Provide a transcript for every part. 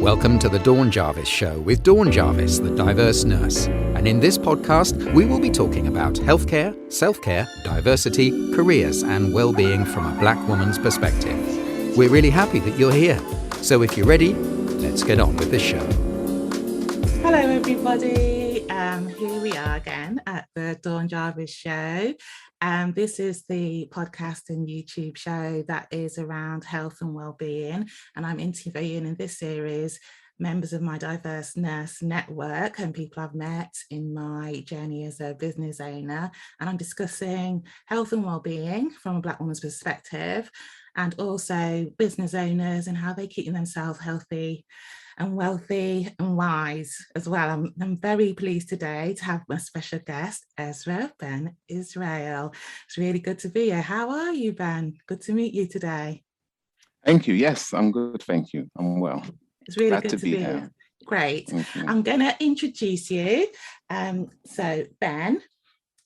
Welcome to the Dawn Jarvis Show with Dawn Jarvis, the diverse nurse. And in this podcast, we will be talking about healthcare, self-care, diversity, careers, and well-being from a Black woman's perspective. We're really happy that you're here. So if you're ready, let's get on with the show. Hello, everybody. Here we are again at the Dawn Jarvis Show. This is the podcast and YouTube show that is around health and well-being. And I'm interviewing in this series members of my diverse nurse network and people I've met in my journey as a business owner. And I'm discussing health and well-being from a Black woman's perspective, and also business owners and how they keep themselves healthy and wealthy and wise as well. I'm very pleased today to have my special guest, Ezra Ben-Yisrael. It's really good to be here. How are you, Ben? Good to meet you today. Thank you. Yes, I'm good. Thank you. I'm well. It's really good to be here. Great. I'm going to introduce you. So Ben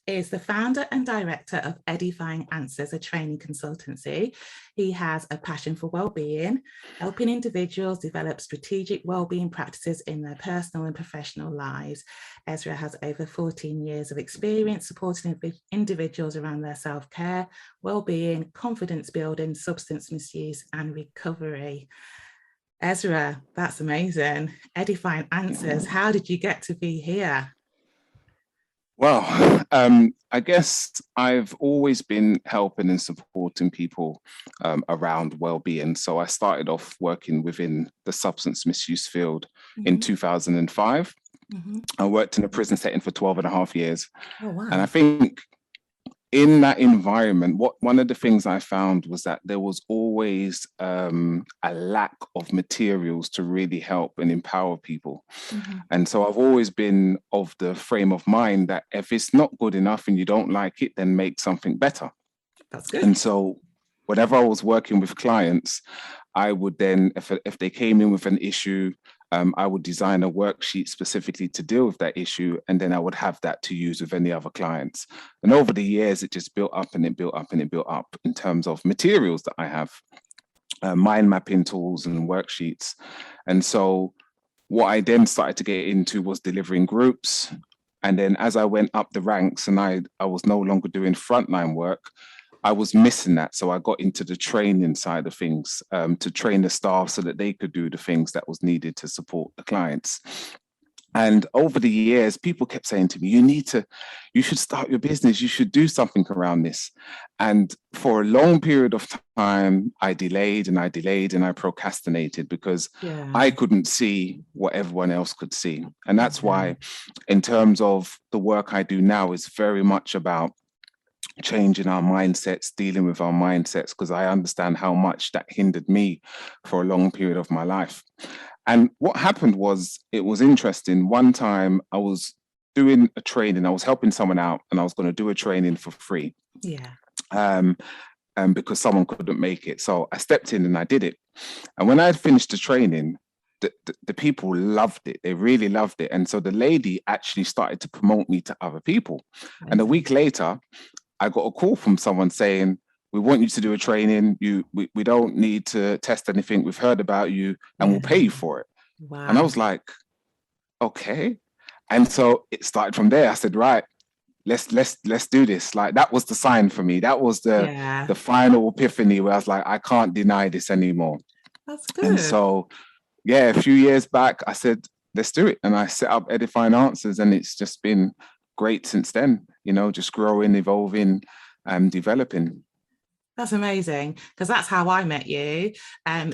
is the founder and director of Edifying Answers, a training consultancy. He has a passion for well-being, helping individuals develop strategic well-being practices in their personal and professional lives. Ezra has over 14 years of experience supporting individuals around their self-care, well-being, confidence building, substance misuse, and recovery. Ezra, that's amazing. Edifying Answers. How did you get to be here? Well, I guess I've always been helping and supporting people around well-being. So I started off working within the substance misuse field in 2005. I worked in a prison setting for 12 and a half years. Oh, wow. And I think in that environment, one of the things I found was that there was always a lack of materials to really help and empower people. And so I've always been of the frame of mind that if it's not good enough and you don't like it, then make something better. That's good. And so whenever I was working with clients, I would then, if they came in with an issue, I would design a worksheet specifically to deal with that issue, and then I would have that to use with any other clients. And over the years, it just built up and it built up and it built up in terms of materials that I have, mind mapping tools and worksheets. And so what I then started to get into was delivering groups. And then as I went up the ranks and I was no longer doing frontline work, I was missing that. So I got into the training side of things to train the staff so that they could do the things that was needed to support the clients. And over the years, people kept saying to me, you should start your business. You should do something around this. And for a long period of time, I delayed and I procrastinated because I couldn't see what everyone else could see. And that's why in terms of the work I do now is very much about changing our mindsets, dealing with our mindsets, because I understand how much that hindered me for a long period of my life. And what happened was, it was interesting. One time I was doing a training, I was helping someone out and I was going to do a training for free. Because someone couldn't make it. So I stepped in and I did it. And when I had finished the training, the people loved it. They really loved it. And so the lady actually started to promote me to other people. And a week later, I got a call from someone saying, we want you to do a training. We don't need to test anything. We've heard about you and we'll pay you for it. Wow. And I was like, okay. And so it started from there. I said, right, let's do this. Like, that was the sign for me. That was the final epiphany where I was like, I can't deny this anymore. That's good. And so, a few years back, I said, let's do it. And I set up Edifying Answers, and it's just been great since then, just growing, evolving, and developing. That's amazing, because that's how I met you.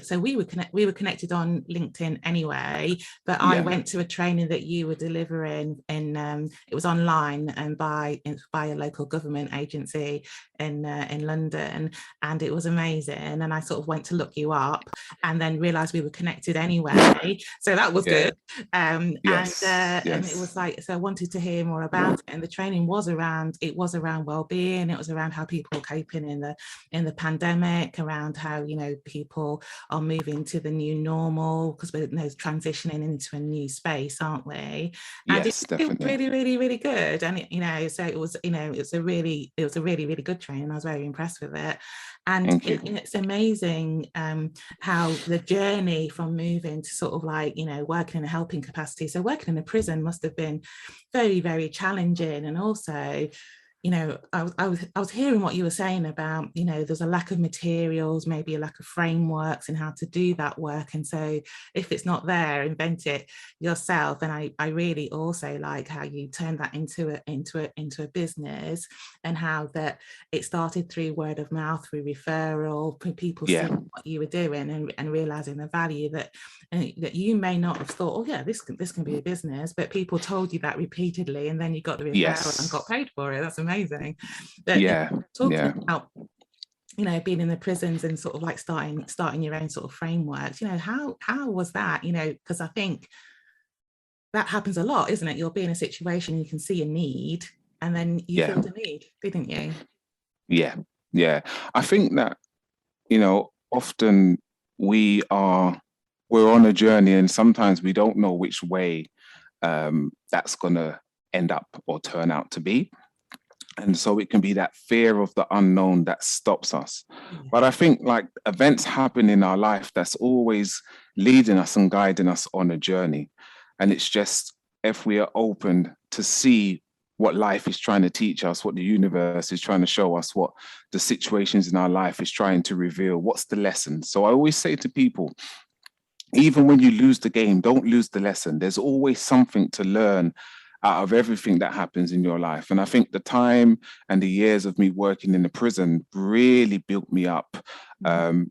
So we were connected on LinkedIn anyway, but I went to a training that you were delivering in it was online and by a local government agency in London, and it was amazing. And I sort of went to look you up and then realized we were connected anyway. So that was good. And it was like, so I wanted to hear more about it. And the training was around well-being. It was around how people are coping in the in the pandemic around how, you know, people are moving to the new normal because we're, you know, transitioning into a new space, aren't we? And Yes, it was definitely. really, really, really good. And it, you know, so it was, you know, it was a really, really good training. I was very impressed with it. And Thank you. it's amazing how the journey from moving to sort of like, you know, working in a helping capacity. So working in a prison must have been very, very challenging. And also, you know, I was hearing what you were saying about, you know, there's a lack of materials, maybe a lack of frameworks and how to do that work. And so if it's not there, invent it yourself. And I really also like how you turned that into a business, and how that it started through word of mouth, through referral, people seeing what you were doing and realizing the value that you may not have thought, oh yeah, this can be a business, but people told you that repeatedly, and then you got the referral and got paid for it. That's amazing. But talking about, you know, being in the prisons and sort of like starting your own sort of frameworks, you know, how was that? You know, because I think that happens a lot, isn't it? You'll be in a situation, you can see a need, and then you filled a need, didn't you? Yeah. I think that, you know, often we're on a journey, and sometimes we don't know which way that's going to end up or turn out to be. And so it can be that fear of the unknown that stops us. But I think like events happen in our life that's always leading us and guiding us on a journey. And it's just if we are open to see what life is trying to teach us, what the universe is trying to show us, what the situations in our life is trying to reveal, what's the lesson. So I always say to people, even when you lose the game, don't lose the lesson. There's always something to learn out of everything that happens in your life. And I think the time and the years of me working in the prison really built me up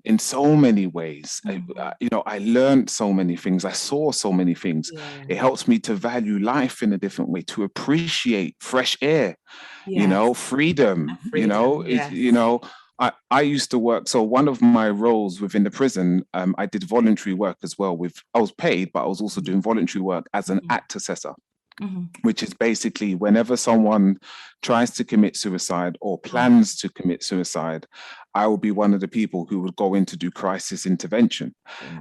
in so many ways. You know, I learned so many things. I saw so many things. It helps me to value life in a different way, to appreciate fresh air, you know, freedom, you know, you know, I used to work. So one of my roles within the prison, I did voluntary work as well. I was paid, but I was also doing voluntary work as an act assessor. Which is basically whenever someone tries to commit suicide or plans to commit suicide, I will be one of the people who would go in to do crisis intervention.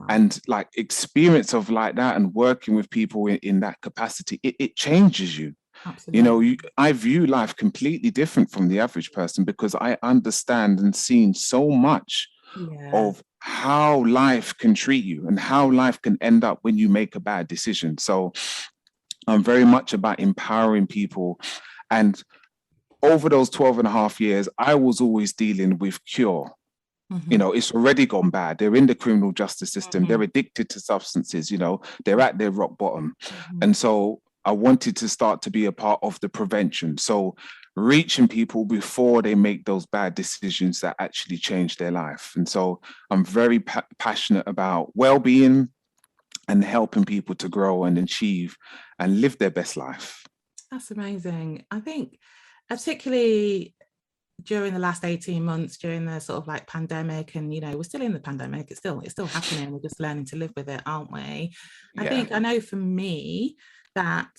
And like experience of like that and working with people in that capacity, it changes you. Absolutely. You know, I view life completely different from the average person because I understand and seen so much of how life can treat you and how life can end up when you make a bad decision. So I'm very much about empowering people. And over those 12 and a half years, I was always dealing with cure. You know, it's already gone bad. They're in the criminal justice system. They're addicted to substances, you know, they're at their rock bottom. And so I wanted to start to be a part of the prevention. So reaching people before they make those bad decisions that actually change their life. And so I'm very passionate about well-being and helping people to grow and achieve and live their best life. That's amazing. I think particularly during the last 18 months, during the sort of like pandemic, and, you know, we're still in the pandemic, it's still happening. We're just learning to live with it, aren't we? I think, I know for me that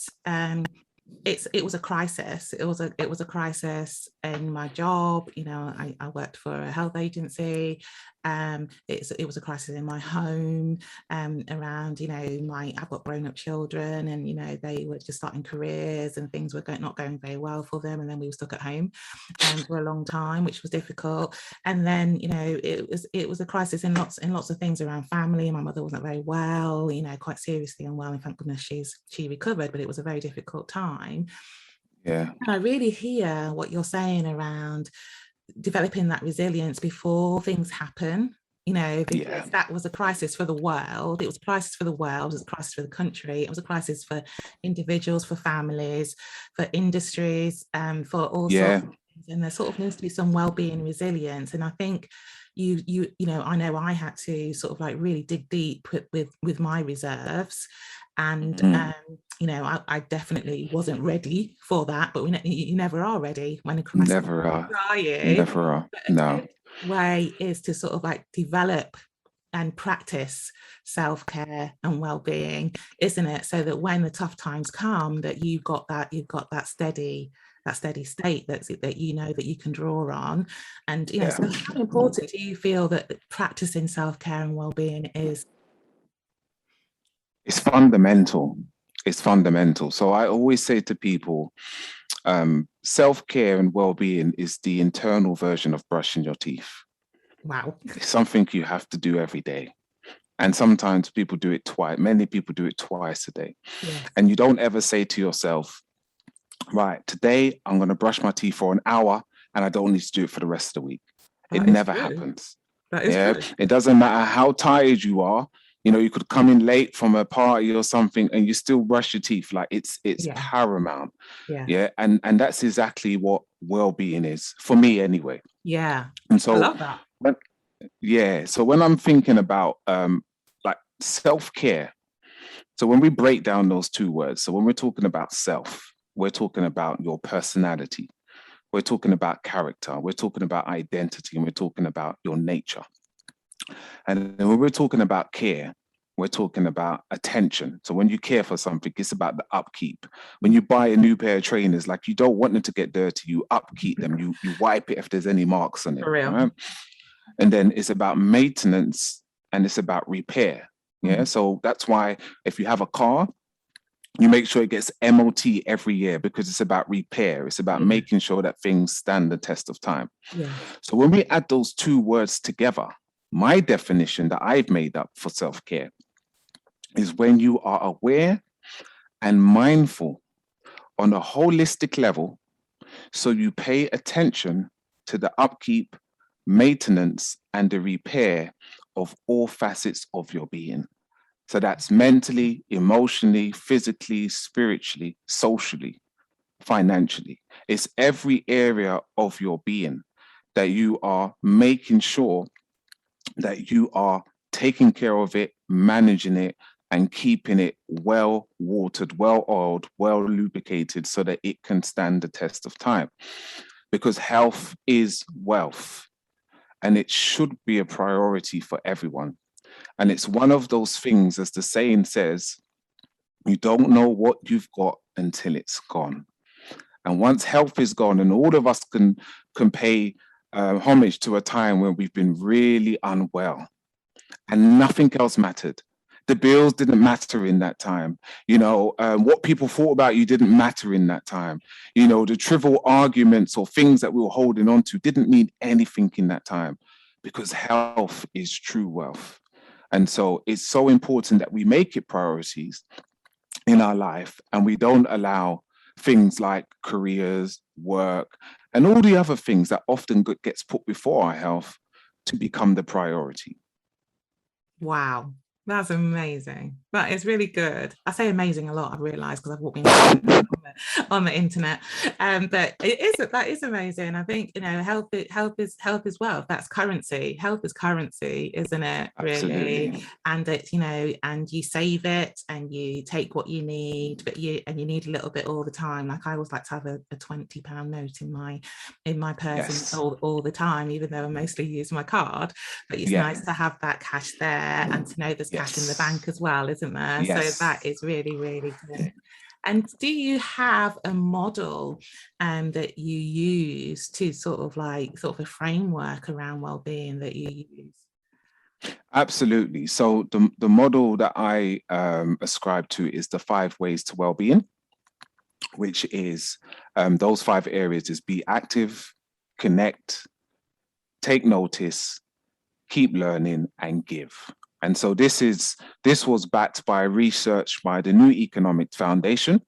it was a crisis. It was a crisis in my job. You know, I worked for a health agency. It was a crisis in my home around, you know, I've got grown-up children, and, you know, they were just starting careers and things were not going very well for them, and then we were stuck at home for a long time, which was difficult. And then, you know, it was a crisis in lots of things around family. My mother wasn't very well, you know, quite seriously unwell, and thank goodness she recovered, but it was a very difficult time. And I really hear what you're saying around developing that resilience before things happen, you know, because that was a crisis for the world. It was a crisis for the world, it was a crisis for the country, it was a crisis for individuals, for families, for industries, for all sorts of things. And there sort of needs to be some well-being resilience. And I think you know, I know I had to sort of like really dig deep with my reserves. And you know, I definitely wasn't ready for that, but you never are ready when a crisis. Never are. No. Way is to sort of like develop and practice self-care and well-being, isn't it? So that when the tough times come, that you've got that steady steady state that you know that you can draw on. And Yeah. so how important do you feel that practicing self-care and well-being is? It's fundamental. It's fundamental. So I always say to people, self-care and well-being is the internal version of brushing your teeth. Wow. It's something you have to do every day. And sometimes people do it twice. Many people do it twice a day. Yes. And you don't ever say to yourself, right, today I'm going to brush my teeth for an hour and I don't need to do it for the rest of the week. It never happens. That is true. It doesn't matter how tired you are. You could come in late from a party or something and you still brush your teeth. Like it's paramount. Yeah. And that's exactly what well-being is for me anyway. Yeah. And so I love that. So when I'm thinking about like self-care, so when we break down those two words, so when we're talking about self, we're talking about your personality, we're talking about character, we're talking about identity, and we're talking about your nature. And then when we're talking about care, we're talking about attention. So when you care for something, it's about the upkeep. When you buy a new pair of trainers, like you don't want them to get dirty, you upkeep them, you wipe it if there's any marks on it. For real. Right? And then it's about maintenance and it's about repair. Yeah. So that's why if you have a car, you make sure it gets MOT every year because it's about repair. It's about making sure that things stand the test of time. Yeah. So when we add those two words together, my definition that I've made up for self-care is when you are aware and mindful on a holistic level. So you pay attention to the upkeep, maintenance, and the repair of all facets of your being. So that's mentally, emotionally, physically, spiritually, socially, financially. It's every area of your being that you are making sure that you are taking care of it, managing it, and keeping it well watered, well oiled, well lubricated so that it can stand the test of time. Because health is wealth, and it should be a priority for everyone. And it's one of those things, as the saying says, you don't know what you've got until it's gone. And once health is gone, and all of us can pay homage to a time when we've been really unwell and nothing else mattered. The bills didn't matter in that time. What people thought about you didn't matter in that time. The trivial arguments or things that we were holding on to didn't mean anything in that time, because health is true wealth. And so it's so important that we make it priorities in our life and we don't allow things like careers, work, and all the other things that often gets put before our health to become the priority. Wow. That's amazing. That is really good. I say amazing a lot, I've realized, because I've walked on the internet. But that is amazing. I think, health is wealth. That's currency. Health is currency, isn't it? Absolutely. Really. And it's, and you save it and you take what you need, but you need a little bit all the time. Like I always like to have a £20 note in my purse. Yes. all the time, even though I mostly use my card. But it's nice to have that cash there and to know there's cash in the bank as well, isn't there? Yes. So that is really, really good. And do you have a model that you use to sort of a framework around well-being that you use? Absolutely. So the model that I ascribe to is the 5 ways to well-being, which is those 5 areas is be active, connect, take notice, keep learning, and give. And so this was backed by research by the New Economic Foundation,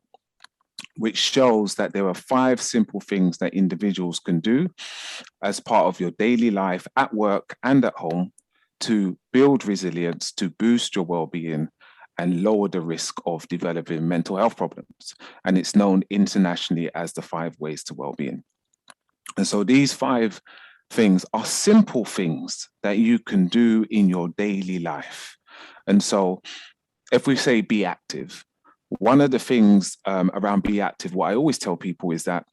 which shows that there are 5 simple things that individuals can do as part of your daily life at work and at home to build resilience, to boost your well-being and lower the risk of developing mental health problems. And it's known internationally as the 5 ways to well-being. And so these 5 things are simple things that you can do in your daily life. And so if we say be active, one of the things around be active, what I always tell people is that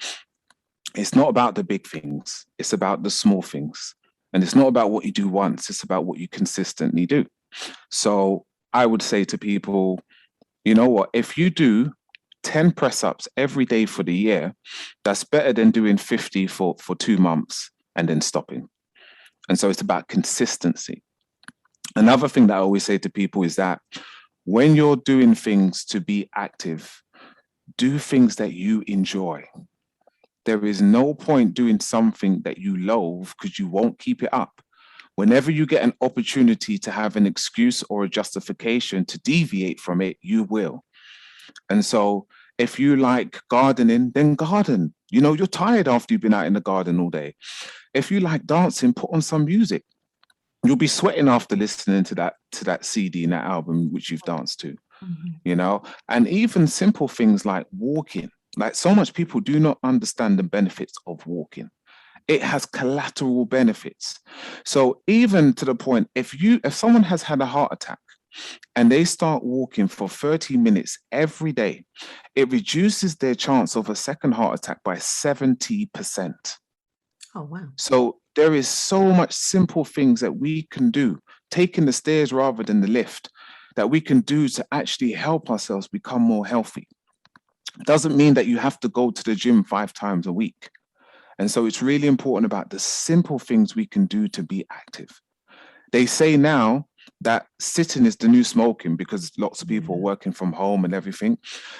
it's not about the big things, it's about the small things. And it's not about what you do once, it's about what you consistently do. So I would say to people, you know what, if you do 10 press-ups every day for the year, that's better than doing 50 for 2 months and then stopping. And so it's about consistency. Another thing that I always say to people is that when you're doing things to be active, do things that you enjoy. There is no point doing something that you loathe because you won't keep it up. Whenever you get an opportunity to have an excuse or a justification to deviate from it, you will. And so if you like gardening, then garden. You know, you're tired after you've been out in the garden all day. If you like dancing, put on some music. You'll be sweating after listening to that CD and that album which you've danced to, you know. And even simple things like walking. Like, so much people do not understand the benefits of walking. It has collateral benefits. So even to the point, if someone has had a heart attack and they start walking for 30 minutes every day, it reduces their chance of a second heart attack by 70%. Oh, wow. So there is so much simple things that we can do, taking the stairs rather than the lift, that we can do to actually help ourselves become more healthy. It doesn't mean that you have to go to the gym 5 times a week. And so it's really important about the simple things we can do to be active. They say now that sitting is the new smoking because lots of people are working from home and everything.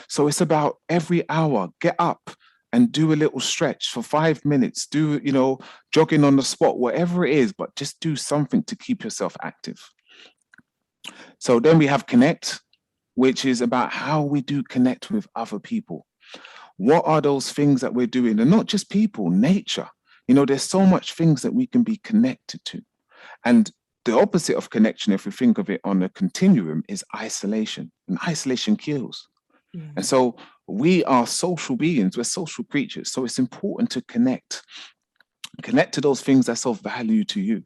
So it's about every hour, get up and do a little stretch for 5 minutes, do, you know, jogging on the spot, whatever it is, but just do something to keep yourself active. So then we have connect, which is about how we do connect with other people. What are those things that we're doing? And not just people, nature. You know, there's so much things that we can be connected to. And the opposite of connection, if we think of it on a continuum, is isolation. And isolation kills. And so we are social beings, we're social creatures. So it's important to connect to those things that's of value to you.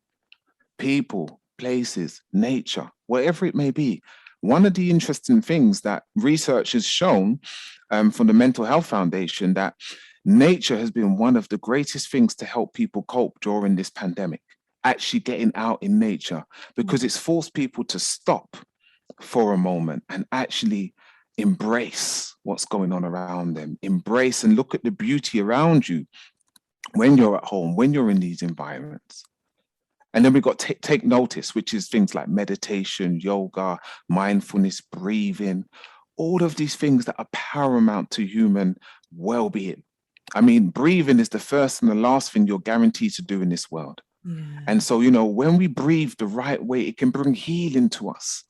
People, places, nature, whatever it may be. One of the interesting things that research has shown from the Mental Health Foundation, that nature has been one of the greatest things to help people cope during this pandemic, actually getting out in nature, because it's forced people to stop for a moment and actually embrace what's going on around them, embrace and look at the beauty around you when you're at home, when you're in these environments. And then we've got take notice, which is things like meditation, yoga, mindfulness, breathing, all of these things that are paramount to human well-being. I mean, breathing is the first and the last thing you're guaranteed to do in this world. And so, you know, when we breathe the right way, it can bring healing to us.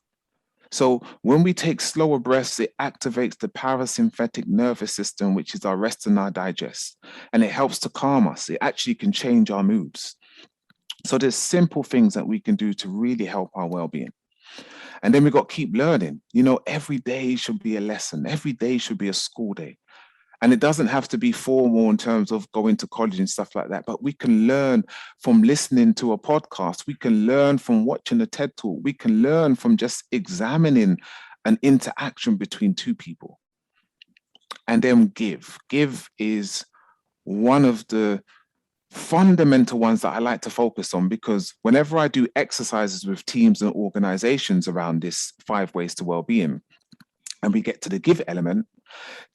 So when we take slower breaths, it activates the parasympathetic nervous system, which is our rest and our digest, and it helps to calm us. It actually can change our moods. So there's simple things that we can do to really help our well-being. And then we've got to keep learning. You know, every day should be a lesson. Every day should be a school day. And it doesn't have to be formal in terms of going to college and stuff like that, but we can learn from listening to a podcast. We can learn from watching a TED Talk. We can learn from just examining an interaction between two people. And then give. Give is one of the fundamental ones that I like to focus on, because whenever I do exercises with teams and organizations around this 5 ways to well-being, and we get to the give element,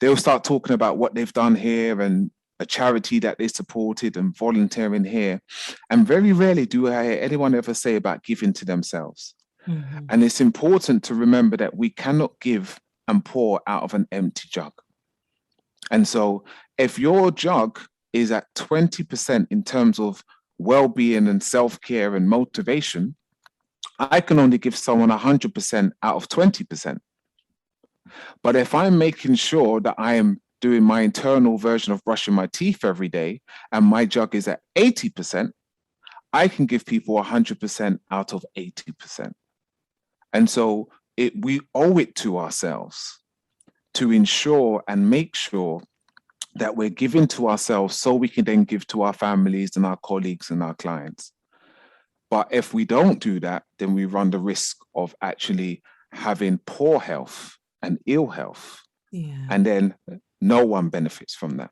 they'll start talking about what they've done here and a charity that they supported and volunteering here. And very rarely do I hear anyone ever say about giving to themselves. And it's important to remember that we cannot give and pour out of an empty jug. And so if your jug is at 20% in terms of well-being and self-care and motivation, I can only give someone 100% out of 20%. But if I'm making sure that I am doing my internal version of brushing my teeth every day and my jug is at 80%, I can give people 100% out of 80%. And so we owe it to ourselves to ensure and make sure that we're giving to ourselves so we can then give to our families and our colleagues and our clients. But if we don't do that, then we run the risk of actually having poor health and ill health. And then no one benefits from that.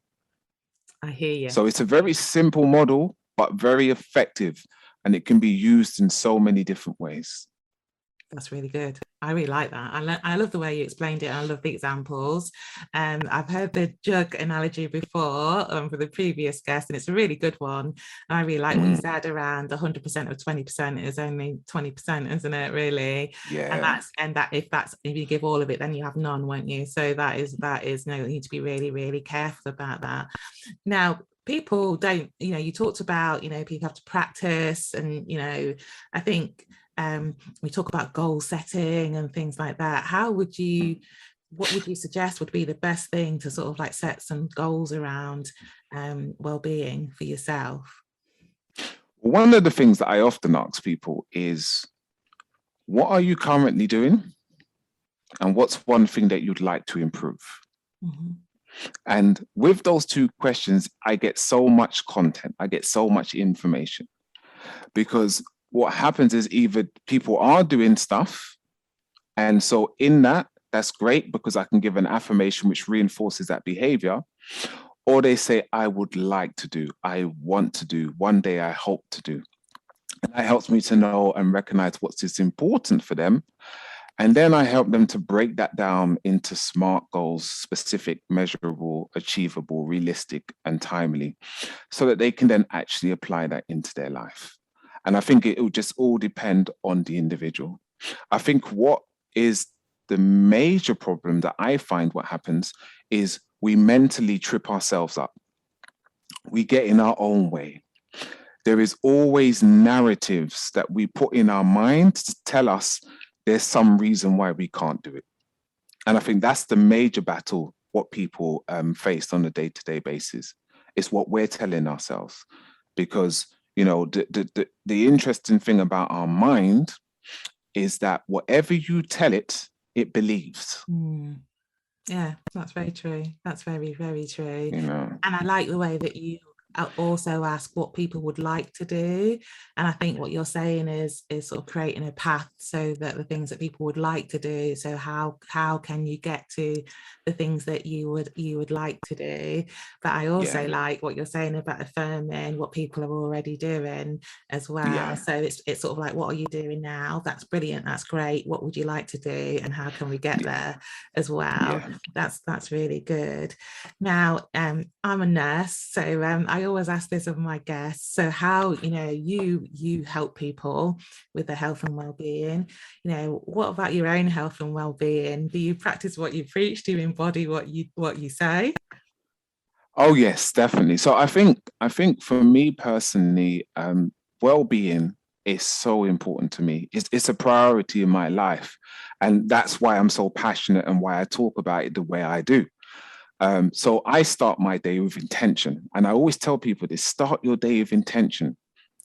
I hear you. So it's a very simple model, but very effective, and it can be used in so many different ways. That's really good. I really like that. I love the way you explained it. I love the examples. I've heard the jug analogy before for the previous guest, and it's a really good one. And I really like what you said around 100% of 20% is only 20%, isn't it? Really? Yeah. And if you give all of it, then you have none, won't you? So that is no, you need to be really, really careful about that. Now, people don't, you talked about, people have to practice, and, I think we talk about goal setting and things like that. What would you suggest would be the best thing to sort of like set some goals around well-being for yourself? One of the things that I often ask people is, what are you currently doing? And what's one thing that you'd like to improve? Mm-hmm. And with those two questions, I get so much content, I get so much information, because what happens is either people are doing stuff, and so in that's great because I can give an affirmation which reinforces that behavior, or they say, I would like to do, I want to do, one day I hope to do. And that helps me to know and recognize what's important for them. And then I help them to break that down into SMART goals: specific, measurable, achievable, realistic, and timely, so that they can then actually apply that into their life. And I think it will just all depend on the individual. I think what is the major problem that I find what happens is we mentally trip ourselves up. We get in our own way. There is always narratives that we put in our mind to tell us there's some reason why we can't do it. And I think that's the major battle, what people face on a day-to-day basis. It's what we're telling ourselves. Because, the interesting thing about our mind is that whatever you tell it, it believes. Yeah, that's very true. That's very, very true. And I like the way that you also ask what people would like to do, and I think what you're saying is sort of creating a path so that the things that people would like to do, so how can you get to the things that you would like to do. But I also like what you're saying about affirming what people are already doing as well. So it's sort of like, what are you doing now? That's brilliant, that's great. What would you like to do, and how can we get there as well? That's really good. Now I'm a nurse, so I always ask this of my guests. So how, you help people with their health and well-being. What about your own health and well-being? Do you practice what you preach? Do you embody what you say? Oh yes, definitely. So I think for me personally, well-being is so important to me. It's a priority in my life, and that's why I'm so passionate and why I talk about it the way I do. So I start my day with intention. And I always tell people this: start your day with intention.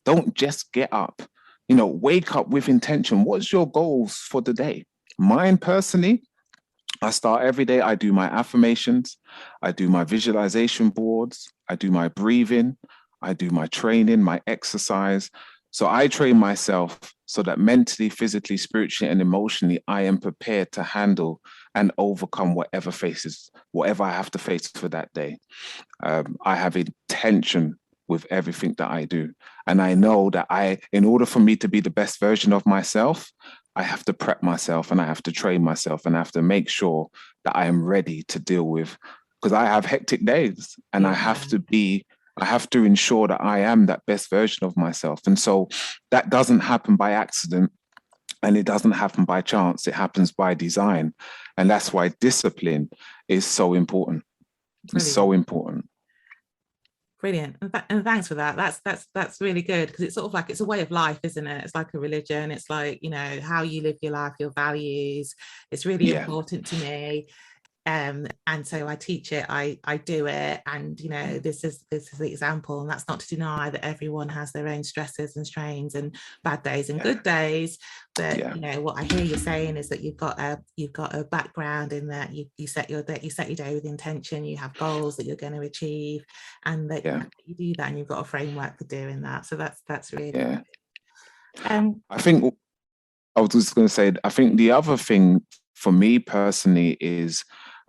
Don't just get up, wake up with intention. What's your goals for the day? Mine personally, I start every day, I do my affirmations, I do my visualization boards, I do my breathing, I do my training, my exercise. So I train myself so that mentally, physically, spiritually, and emotionally, I am prepared to handle and overcome whatever I have to face for that day. I have intention with everything that I do. And I know that in order for me to be the best version of myself, I have to prep myself, and I have to train myself, and I have to make sure that I am ready to deal with, because I have hectic days, and I have to ensure that I am that best version of myself. And so that doesn't happen by accident, and it doesn't happen by chance. It happens by design. And that's why discipline is so important. Brilliant. It's so important. Brilliant. And thanks for that. That's really good, because it's sort of like, it's a way of life, isn't it? It's like a religion. It's like, how you live your life, your values. It's really important to me. And so I teach it, I do it, and this is the example. And that's not to deny that everyone has their own stresses and strains and bad days and good days, but what I hear you saying is that you've got a background in that you set your day with intention, you have goals that you're going to achieve, and that you do that, and you've got a framework for doing that. So that's really good. I think I was just going to say, I think the other thing for me personally is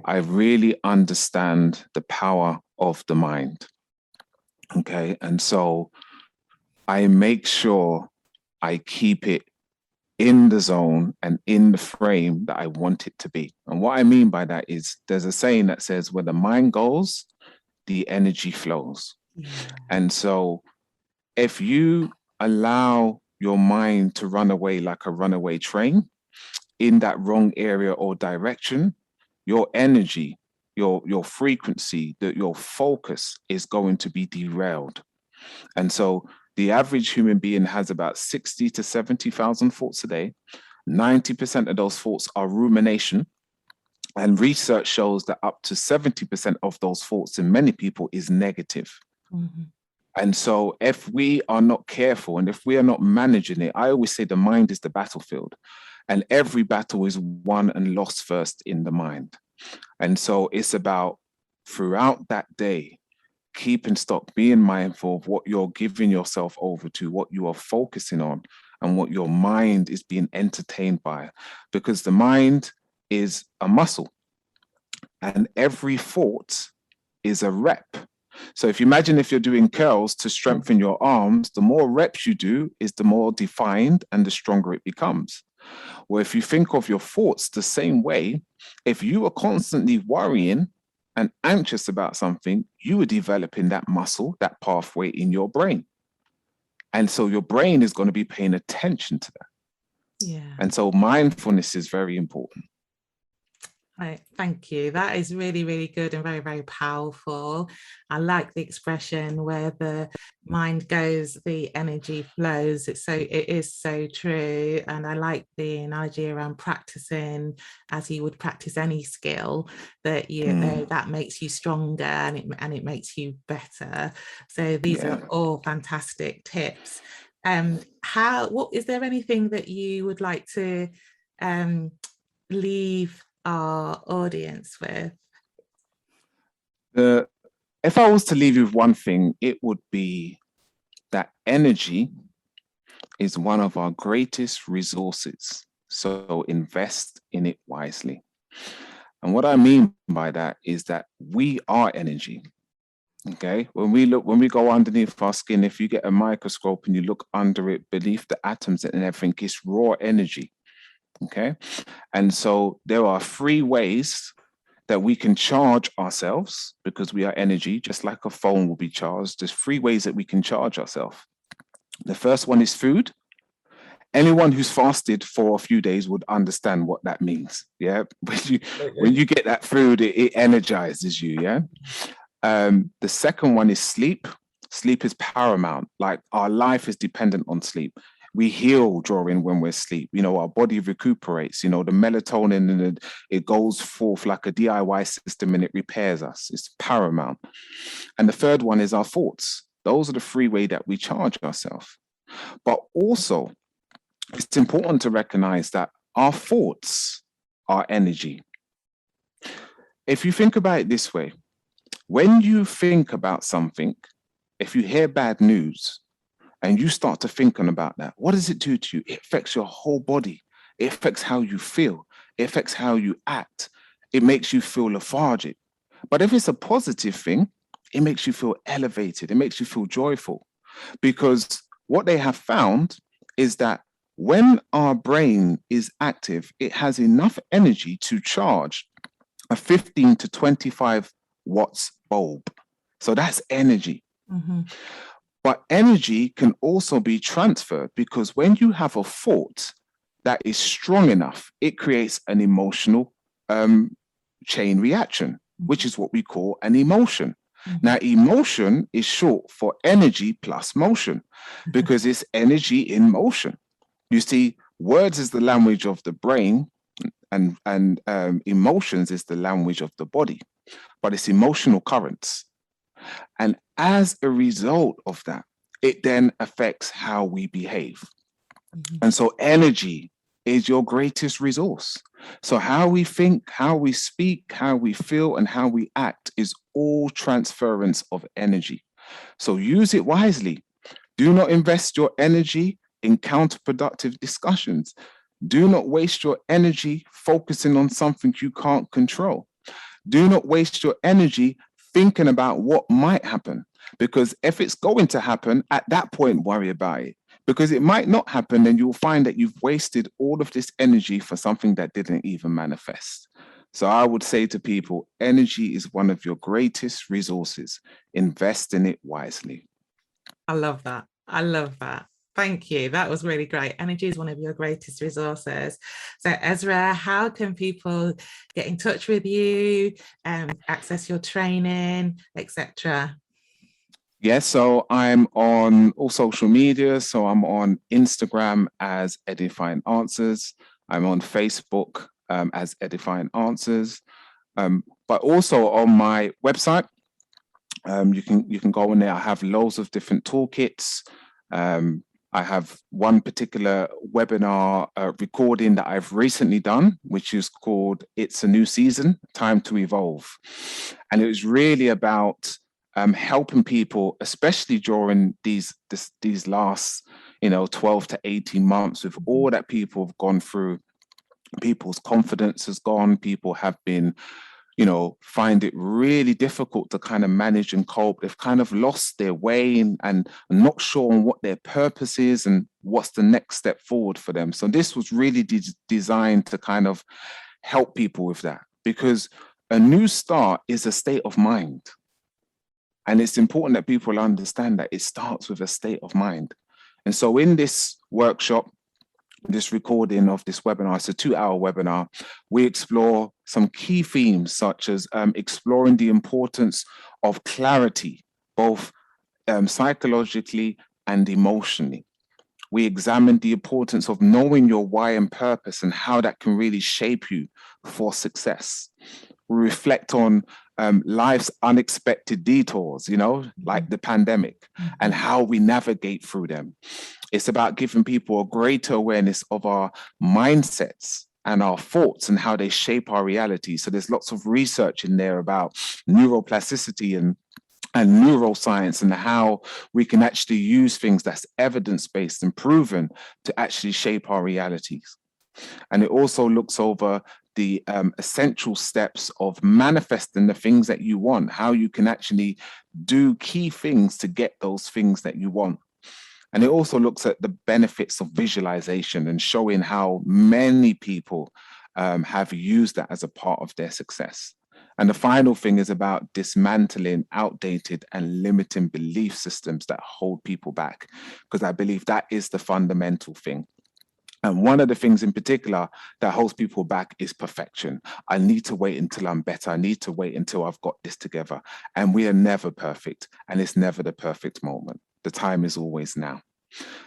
I really understand the power of the mind. Okay. And so I make sure I keep it in the zone and in the frame that I want it to be. And what I mean by that is there's a saying that says, where the mind goes, the energy flows. Yeah. And so if you allow your mind to run away like a runaway train in that wrong area or direction, your energy, your frequency, your focus is going to be derailed. And so the average human being has about 60 to 70,000 thoughts a day. 90% of those thoughts are rumination. And research shows that up to 70% of those thoughts in many people is negative. Mm-hmm. And so if we are not careful and if we are not managing it, I always say the mind is the battlefield, and every battle is won and lost first in the mind. And so it's about throughout that day, keeping stock, being mindful of what you're giving yourself over to, what you are focusing on, and what your mind is being entertained by, because the mind is a muscle and every thought is a rep. So if you imagine if you're doing curls to strengthen your arms, the more reps you do is the more defined and the stronger it becomes. Well, if you think of your thoughts the same way, if you are constantly worrying and anxious about something, you are developing that muscle, that pathway in your brain. And so your brain is going to be paying attention to that. Yeah. And so mindfulness is very important. Right, thank you. That is really, really good and very, very powerful. I like the expression where the mind goes, the energy flows. It is so true. And I like the analogy around practicing as you would practice any skill, that that makes you stronger and it makes you better. So these are all fantastic tips. What is there anything that you would like to leave our audience with? If I was to leave you with one thing, it would be that energy is one of our greatest resources. So invest in it wisely. And what I mean by that is that we are energy. Okay, when we go underneath our skin, if you get a microscope and you look under it, beneath the atoms and everything, it's raw energy. Okay, and so there are 3 ways that we can charge ourselves, because we are energy, just like a phone will be charged. There's 3 ways that we can charge ourselves. The first one is food. Anyone who's fasted for a few days would understand what that means. Yeah, when you get that food, it energizes you. Yeah. The second one is sleep. Sleep is paramount. Like, our life is dependent on sleep. We heal during when we're asleep. Our body recuperates. The melatonin and it goes forth like a DIY system and it repairs us. It's paramount. And the third one is our thoughts. Those are the 3 ways that we charge ourselves. But also, it's important to recognize that our thoughts are energy. If you think about it this way, when you think about something, if you hear bad news, and you start to thinking about that, what does it do to you? It affects your whole body. It affects how you feel. It affects how you act. It makes you feel lethargic. But if it's a positive thing, it makes you feel elevated. It makes you feel joyful. Because what they have found is that when our brain is active, it has enough energy to charge a 15 to 25 watts bulb. So that's energy. Mm-hmm. But energy can also be transferred, because when you have a thought that is strong enough, it creates an emotional chain reaction, which is what we call an emotion. Mm-hmm. Now, emotion is short for energy plus motion, because it's energy in motion. You see, words is the language of the brain, and emotions is the language of the body, but it's emotional currents. And as a result of that, it then affects how we behave. Mm-hmm. And so energy is your greatest resource. So how we think, how we speak, how we feel, and how we act is all transference of energy. So use it wisely. Do not invest your energy in counterproductive discussions. Do not waste your energy focusing on something you can't control. Do not waste your energy thinking about what might happen, because if it's going to happen, at that point, worry about it, Because it might not happen, and you'll find that you've wasted all of this energy for something that didn't even manifest. So I would say to people, energy is one of your greatest resources. Invest in it wisely. I love that. I love that. Thank you. That was really great. Energy is one of your greatest resources. So Ezra, how can people get in touch with you, access your training, etc.? Yes, so I'm on all social media. So I'm on Instagram as Edifying Answers. I'm on Facebook as Edifying Answers. But also on my website, you can go in there. I have loads of different toolkits. I have one particular webinar recording that I've recently done, which is called It's a New Season, Time to Evolve. And it was really about helping people, especially during these last 12 to 18 months, with all that people have gone through. People's confidence has gone. People have been find it really difficult to kind of manage and cope. They've kind of lost their way and not sure on what their purpose is and what's the next step forward for them. So this was really designed to kind of help people with that, because a new start is a state of mind. And it's important that people understand that it starts with a state of mind. And so in this workshop, this recording of this webinar, it's a 2-hour webinar, we explore some key themes such as exploring the importance of clarity, both psychologically and emotionally. We examine the importance of knowing your why and purpose and how that can really shape you for success. We reflect on life's unexpected detours, like the pandemic, and how we navigate through them. It's about giving people a greater awareness of our mindsets and our thoughts and how they shape our reality. So there's lots of research in there about neuroplasticity and neuroscience and how we can actually use things that's evidence-based and proven to actually shape our realities. And it also looks over the essential steps of manifesting the things that you want, how you can actually do key things to get those things that you want. And it also looks at the benefits of visualization and showing how many people have used that as a part of their success. And the final thing is about dismantling outdated and limiting belief systems that hold people back, because I believe that is the fundamental thing. And one of the things in particular that holds people back is perfection. I need to wait until I'm better. I need to wait until I've got this together. And we are never perfect, and it's never the perfect moment. The time is always now.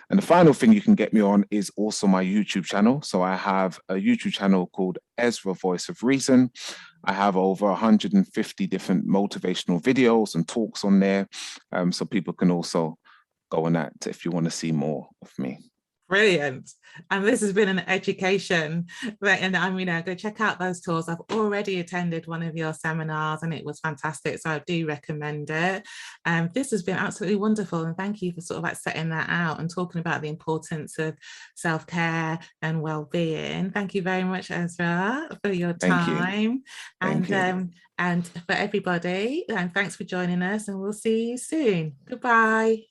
And the final thing you can get me on is also my YouTube channel. So I have a YouTube channel called Ezra Voice of Reason. I have over 150 different motivational videos and talks on there. So people can also go on that if you want to see more of me. Brilliant. And this has been an education. And I'm go check out those tours. I've already attended one of your seminars and it was fantastic. So I do recommend it. This has been absolutely wonderful. And thank you for sort of like setting that out and talking about the importance of self-care and well-being. Thank you very much, Ezra, for your time. And for everybody, and thanks for joining us, and we'll see you soon. Goodbye.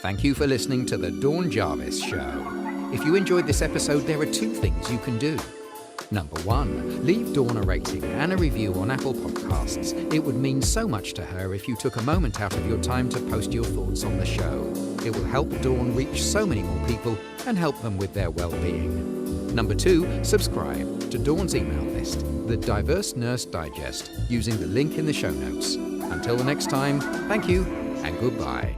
Thank you for listening to the Dawn Jarvis Show. If you enjoyed this episode, there are 2 things you can do. Number 1, leave Dawn a rating and a review on Apple Podcasts. It would mean so much to her if you took a moment out of your time to post your thoughts on the show. It will help Dawn reach so many more people and help them with their well-being. Number 2, subscribe to Dawn's email list, the Diverse Nurse Digest, using the link in the show notes. Until the next time, thank you and goodbye.